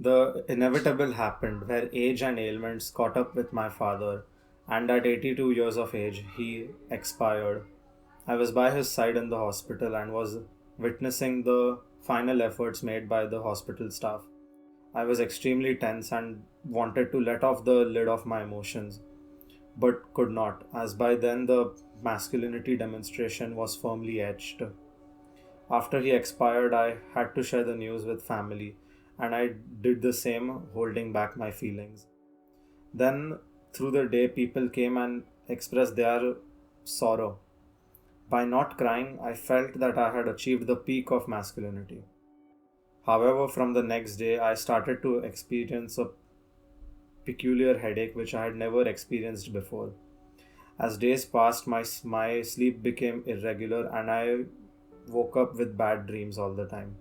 The inevitable happened where age and ailments caught up with my father, and at 82 years of age, he expired. I was by his side in the hospital and was witnessing the final efforts made by the hospital staff. I was extremely tense and wanted to let off the lid of my emotions, but could not, as by then the masculinity demonstration was firmly etched. After he expired, I had to share the news with family, and I did the same, holding back my feelings. Then, through the day, people came and expressed their sorrow. By not crying, I felt that I had achieved the peak of masculinity. However, from the next day, I started to experience a peculiar headache which I had never experienced before. As days passed, my sleep became irregular and I woke up with bad dreams all the time.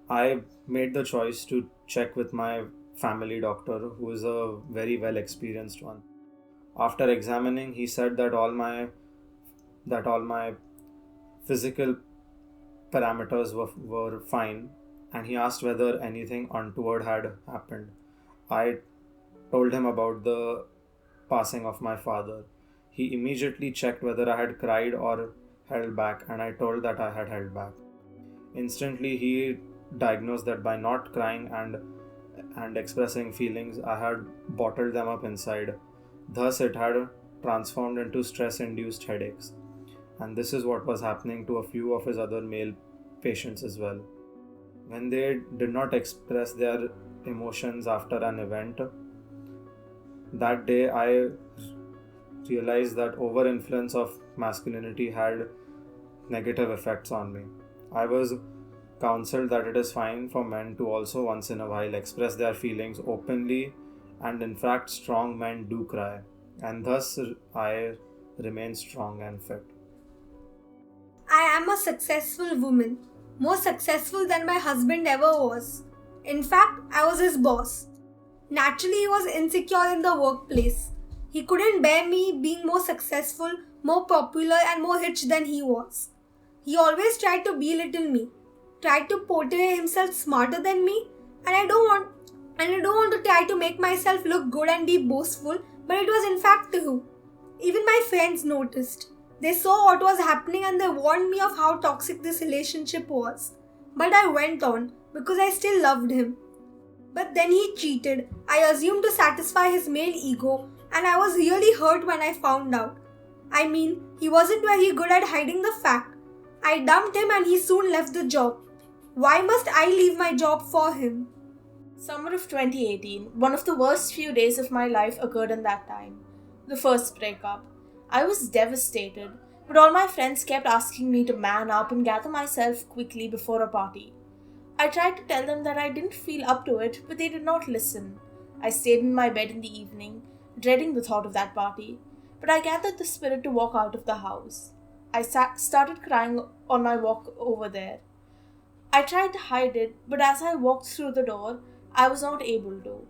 I made the choice to check with my family doctor, who is a very well experienced one. After examining, he said that all my physical parameters were fine, and he asked whether anything untoward had happened. I told him about the passing of my father. He immediately checked whether I had cried or held back, and I told that I had held back. Instantly, he diagnosed that by not crying and expressing feelings, I had bottled them up inside. Thus, it had transformed into stress induced headaches. And this is what was happening to a few of his other male patients as well. When they did not express their emotions after an event, that day I realized that over influence of masculinity had negative effects on me. I was counseled that it is fine for men to also once in a while express their feelings openly, and in fact, strong men do cry, and thus I remain strong and fit. I am a successful woman, more successful than my husband ever was. In fact, I was his boss. Naturally, he was insecure in the workplace. He couldn't bear me being more successful, more popular, and more rich than he was. He always tried to belittle me, tried to portray himself smarter than me, and I don't want to try to make myself look good and be boastful, but it was in fact true. Even my friends noticed. They saw what was happening and they warned me of how toxic this relationship was. But I went on because I still loved him. But then he cheated. I assumed to satisfy his male ego, and I was really hurt when I found out. I mean, he wasn't very good at hiding the fact. I dumped him and he soon left the job. Why must I leave my job for him? Summer of 2018, one of the worst few days of my life occurred in that time. The first breakup. I was devastated, but all my friends kept asking me to man up and gather myself quickly before a party. I tried to tell them that I didn't feel up to it, but they did not listen. I stayed in my bed in the evening, dreading the thought of that party, but I gathered the spirit to walk out of the house. Started crying on my walk over there. I tried to hide it, but as I walked through the door, I was not able to.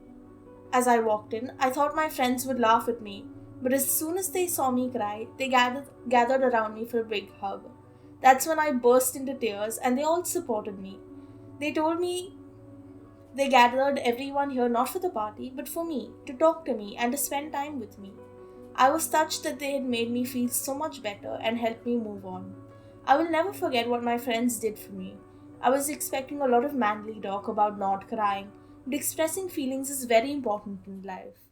As I walked in, I thought my friends would laugh at me, but as soon as they saw me cry, they gathered around me for a big hug. That's when I burst into tears and they all supported me. They told me they gathered everyone here not for the party, but for me, to talk to me and to spend time with me. I was touched that they had made me feel so much better and helped me move on. I will never forget what my friends did for me. I was expecting a lot of manly talk about not crying, but expressing feelings is very important in life.